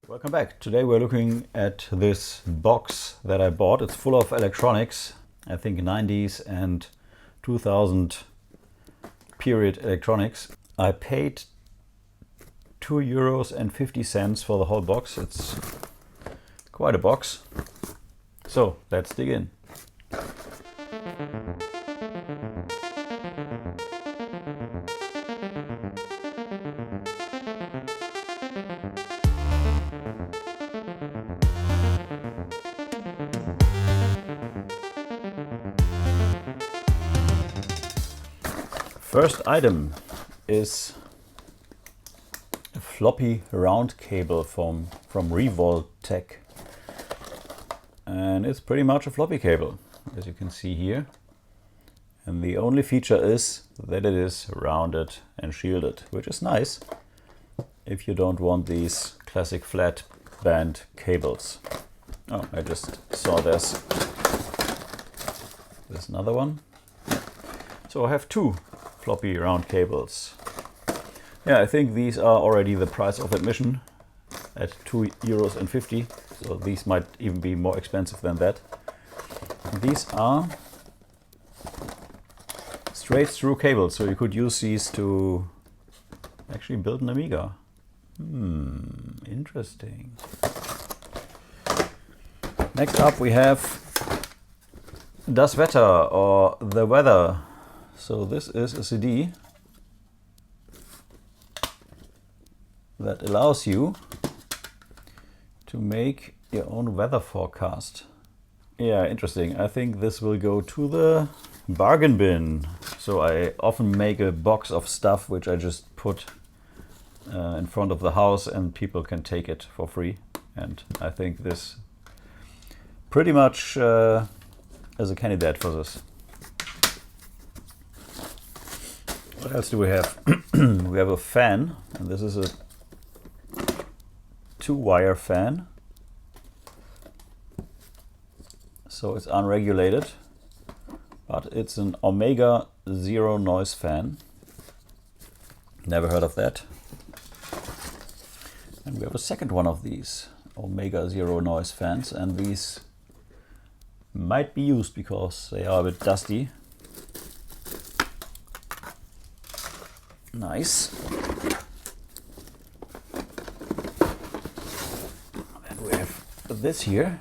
Welcome back. Today we're looking at this box that I bought. It's full of electronics, I think 90s and 2000 period electronics. I paid €2.50 for the whole box. It's quite a box. So let's dig in. First item is a floppy round cable from Revoltech, and it's pretty much a floppy cable, as you can see here. And the only feature is that it is rounded and shielded, which is nice if you don't want these classic flat band cables. Oh, I just saw there's another one. So I have two floppy round cables. Yeah, I think these are already the price of admission at €2.50, so these might even be more expensive than that. These are straight through cables, so you could use these to actually build an Amiga. Interesting. Next up we have Das Wetter, or the weather. So this is a CD that allows you to make your own weather forecast. Yeah, interesting. I think this will go to the bargain bin. So I often make a box of stuff which I just put in front of the house and people can take it for free. And I think this pretty much is a candidate for this. What else do we have? We have a fan, and this is a 2-wire fan. So it's unregulated, but it's an Omega zero noise fan. Never heard of that. And we have a second one of these Omega zero noise fans, and these might be used because they are a bit dusty. Nice. And we have this here,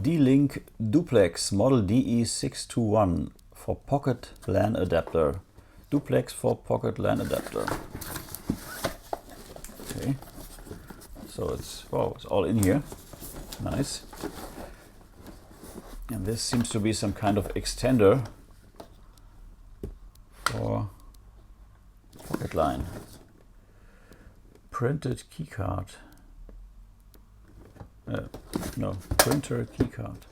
D-Link Duplex Model DE621 for pocket LAN adapter. Duplex for pocket LAN adapter. Okay. So it's all in here. Nice. And this seems to be some kind of extender for pocket line. Printed keycard. No, printer keycard.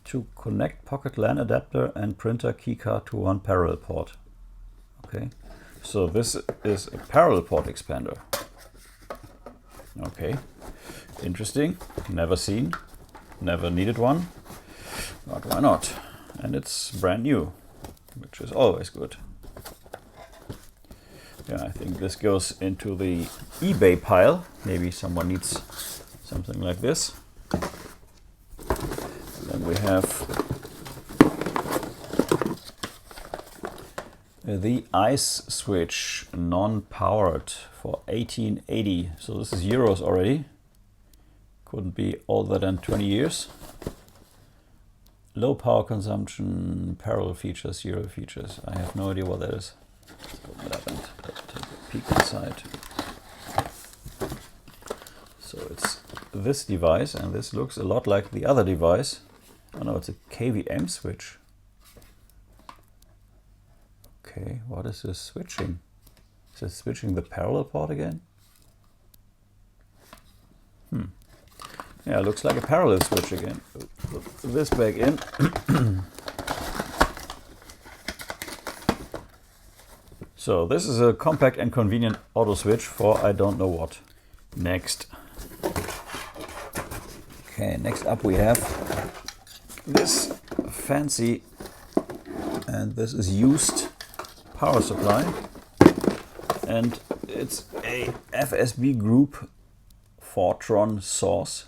To connect pocket LAN adapter and printer keycard to one parallel port. Okay, so this is a parallel port expander. Okay, interesting. Never seen, never needed one, but why not? And it's brand new, which is always good. Yeah, I think this goes into the eBay pile. Maybe someone needs something like this. And then we have the ice switch, non-powered, for 1880. So this is euros already. Couldn't be older than 20 years. Low power consumption, parallel features, zero features. I have no idea what that is. Let's open it up and take a peek inside. So it's this device, and this looks a lot like the other device. Oh no, it's a KVM switch. Okay, what is this switching? Is it switching the parallel port again? Yeah, it looks like a parallel switch again. Put this back in. So this is a compact and convenient auto switch for I don't know what. Next. Okay, next up we have this fancy, and this is used power supply, and it's a FSB group Fortron source,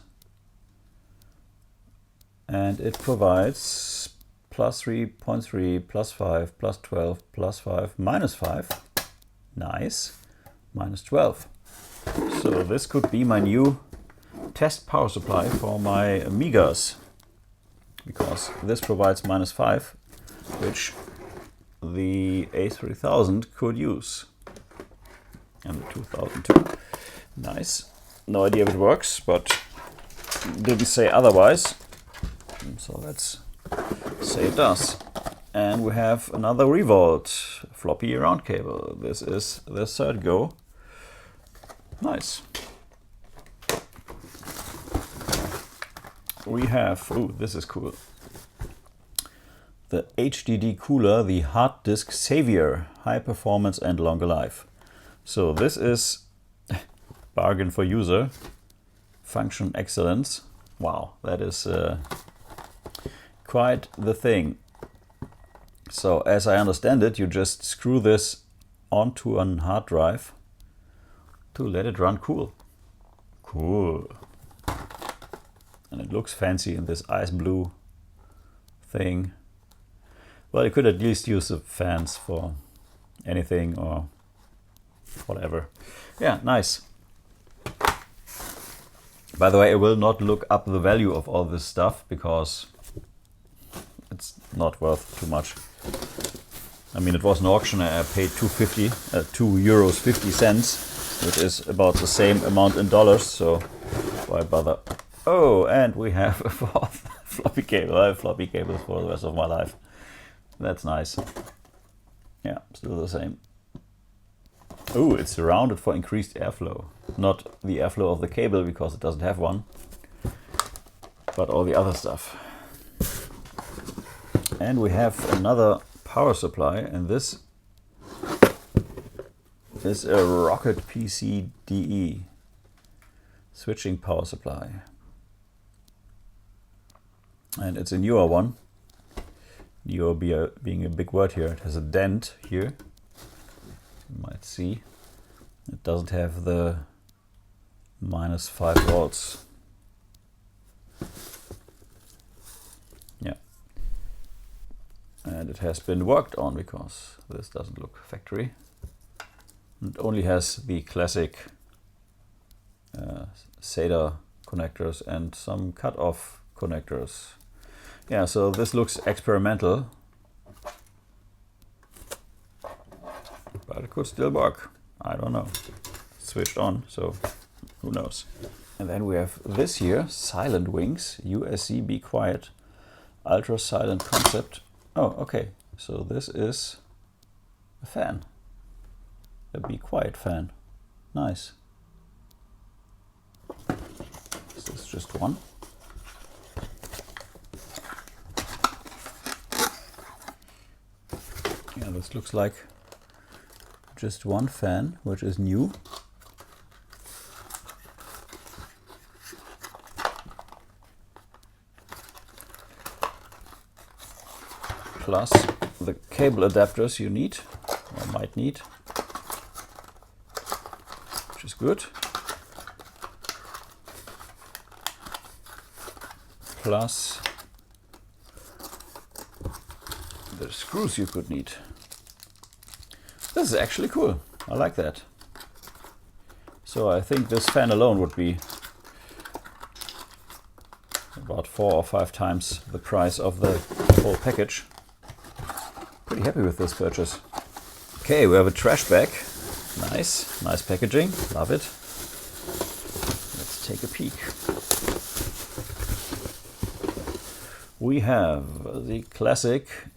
and it provides +3.3, +5, +12, +5, -5. Nice. -12. So this could be my new test power supply for my Amigas, because this provides -5, which the A3000 could use, and the 2002. Nice. No idea if it works, but didn't say otherwise, so let's say it does. And we have another Revolt floppy round cable. This is the third go. Nice. We have, ooh, this is cool, the HDD cooler, the hard disk savior, high performance and longer life. So this is bargain for user, function excellence. Wow, that is quite the thing. So as I understand it, you just screw this onto a hard drive to let it run cool. Cool. And it looks fancy in this ice blue thing. Well, you could at least use the fans for anything or whatever. Yeah, nice. By the way, I will not look up the value of all this stuff because it's not worth too much. I mean, it was an auction and I paid €2.50, which is about the same amount in dollars, so why bother? Oh, and we have a fourth floppy cable. I have floppy cables for the rest of my life. That's nice. Yeah, still the same. Oh, it's surrounded for increased airflow. Not the airflow of the cable because it doesn't have one, but all the other stuff. And we have another power supply, and this is a Rocket PC DE switching power supply. And it's a newer one. Newer being a big word here. It has a dent here. You might see. It doesn't have the -5 volts. Yeah. And it has been worked on because this doesn't look factory. It only has the classic SATA connectors and some cut-off connectors. Yeah, so this looks experimental, but it could still work. I don't know. Switched on, so who knows. And then we have this here, Silent Wings, USC Be Quiet, Ultra Silent Concept. Oh, okay, so this is a fan, a Be Quiet fan. Nice. Is this just one? Yeah, this looks like just one fan, which is new. Plus the cable adapters you need, or might need, which is good. Plus the screws you could need. This is actually cool. I like that. So I think this fan alone would be about 4 or 5 times the price of the whole package. Pretty happy with this purchase. Okay, we have a trash bag. Nice, nice packaging. Love it. Let's take a peek. We have the classic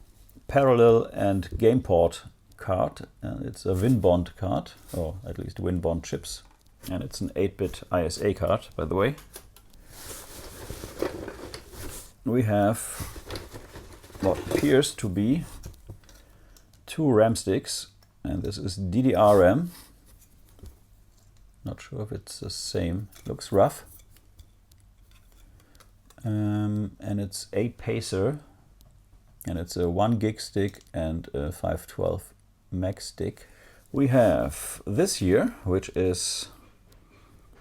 parallel and game port card, and it's a WinBond card, or at least WinBond chips, and it's an 8-bit ISA card, by the way. We have what appears to be 2 RAM sticks, and this is DDR RAM. Not sure if it's the same. Looks rough. And it's a Pacer, and it's a 1 gig stick and a 512 Max stick We have this here, which is,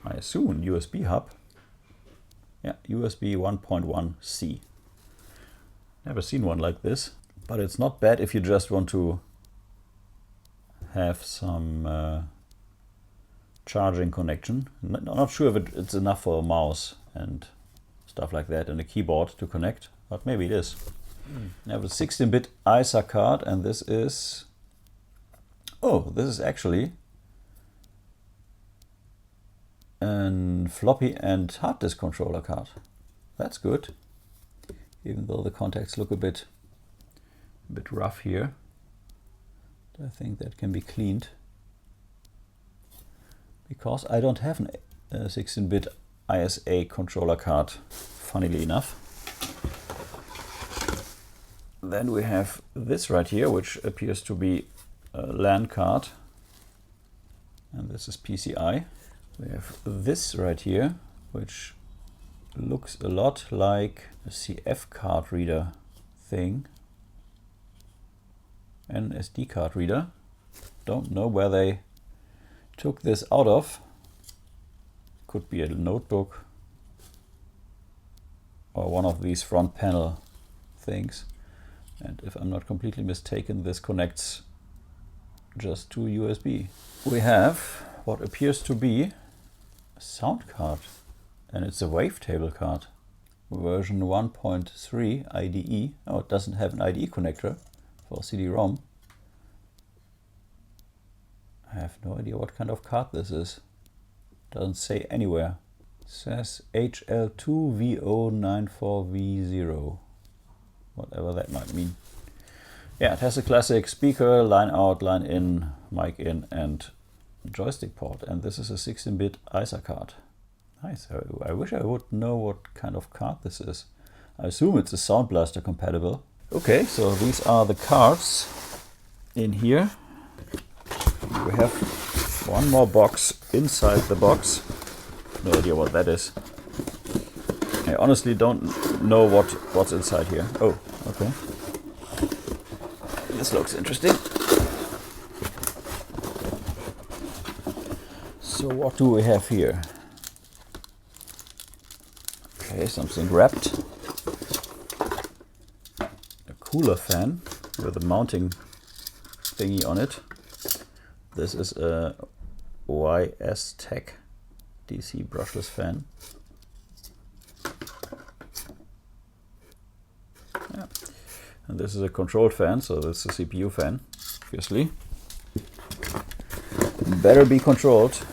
I assume, USB hub. Yeah, USB 1.1C. Never seen one like this, but it's not bad if you just want to have some charging connection. Not sure if it's enough for a mouse and stuff like that and a keyboard to connect, but maybe it is. I have a 16-bit ISA card, and this is, oh, this is actually a floppy and hard disk controller card. That's good, even though the contacts look a bit rough here. I think that can be cleaned, because I don't have a 16-bit ISA controller card, funnily enough. Then we have this right here, which appears to be a LAN card, and this is PCI. We have this right here, which looks a lot like a CF card reader thing, an SD card reader. Don't know where they took this out of. Could be a notebook or one of these front panel things. And if I'm not completely mistaken, this connects just to USB. We have what appears to be a sound card, and it's a wavetable card. Version 1.3 IDE. Oh, it doesn't have an IDE connector for CD-ROM. I have no idea what kind of card this is. Doesn't say anywhere. It says HL2VO94V0. Whatever that might mean. Yeah, it has a classic speaker, line out, line in, mic in, and joystick port. And this is a 16-bit ISA card. Nice. I wish I would know what kind of card this is. I assume it's a Sound Blaster compatible. Okay, so these are the cards in here. We have one more box inside the box. No idea what that is. I honestly don't know what's inside here. Oh, okay. This looks interesting. So what do we have here? Okay, something wrapped. A cooler fan with a mounting thingy on it. This is a YS Tech DC brushless fan. Yeah. And this is a controlled fan, so this is a CPU fan, obviously. Better be controlled.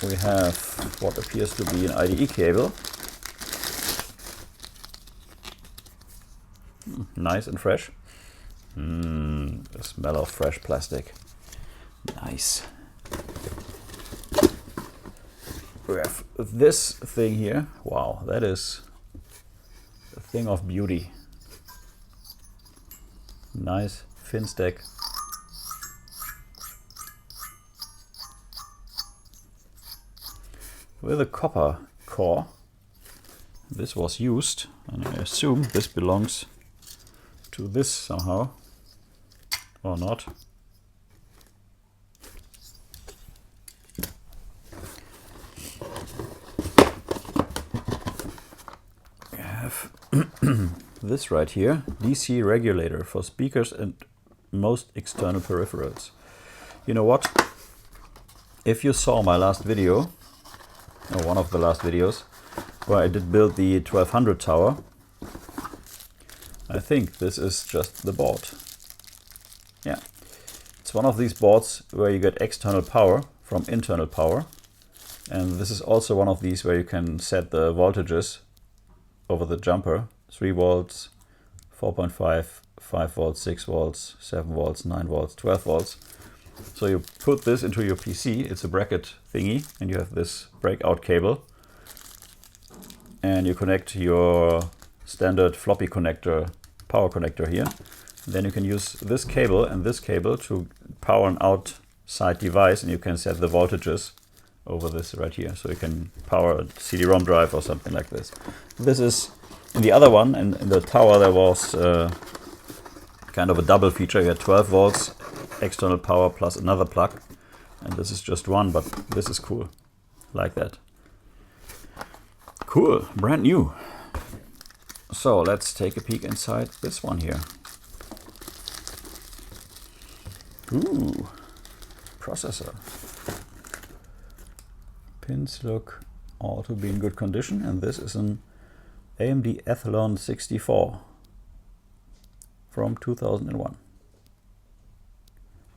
We have what appears to be an IDE cable. Nice and fresh. The smell of fresh plastic. Nice. We have this thing here. Wow, that is a thing of beauty. Nice fin stack. With a copper core. This was used, and I assume this belongs to this somehow, or not. We have this right here, DC regulator for speakers and most external peripherals. You know what? If you saw my last video, or one of the last videos, where I did build the 1200 tower, I think this is just the board. Yeah, it's one of these boards where you get external power from internal power, and this is also one of these where you can set the voltages over the jumper. 3 volts, 4.5, 5 volts, 6 volts, 7 volts, 9 volts, 12 volts. So you put this into your PC, it's a bracket thingy, and you have this breakout cable, and you connect your standard floppy connector, power connector here. Then you can use this cable and this cable to power an outside device, and you can set the voltages over this right here. So you can power a CD-ROM drive or something like this. This is in the other one, and in the tower there was kind of a double feature. You had 12 volts external power plus another plug, And this is just one, but this is cool. Like that. Cool, brand new. So let's take a peek inside this one here. Ooh, processor. Pins look all to be in good condition, and this is an AMD Athlon 64 from 2001.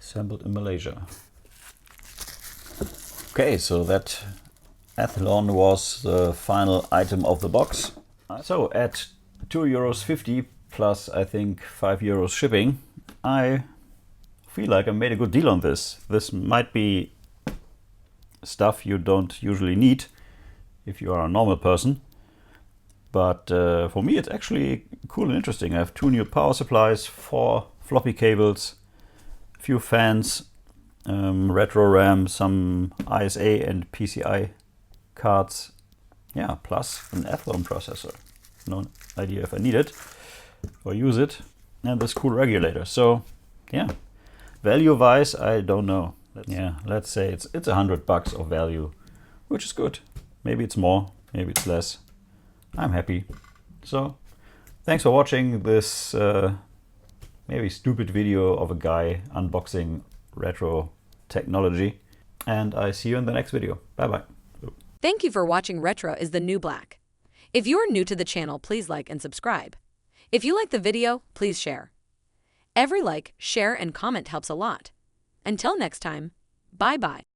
Assembled in Malaysia. Okay, so that Athlon was the final item of the box. So at €2.50 plus I think €5 shipping, I feel like I made a good deal on this. This might be stuff you don't usually need if you are a normal person, but for me it's actually cool and interesting. I have 2 new power supplies, 4 floppy cables, a few fans, retro RAM, some ISA and PCI cards, yeah, plus an Athlon processor. No idea if I need it or use it, and this cool regulator. So yeah, value wise I don't know. Let's say it's $100 of value, which is good. Maybe it's more, maybe it's less. I'm happy. So thanks for watching this maybe stupid video of a guy unboxing retro technology, and I see you in the next video. Bye bye. Thank you for watching Retro is the New Black. If you are new to the channel, please like and subscribe. If you like the video, please share. Every like, share, and comment helps a lot. Until next time, bye-bye.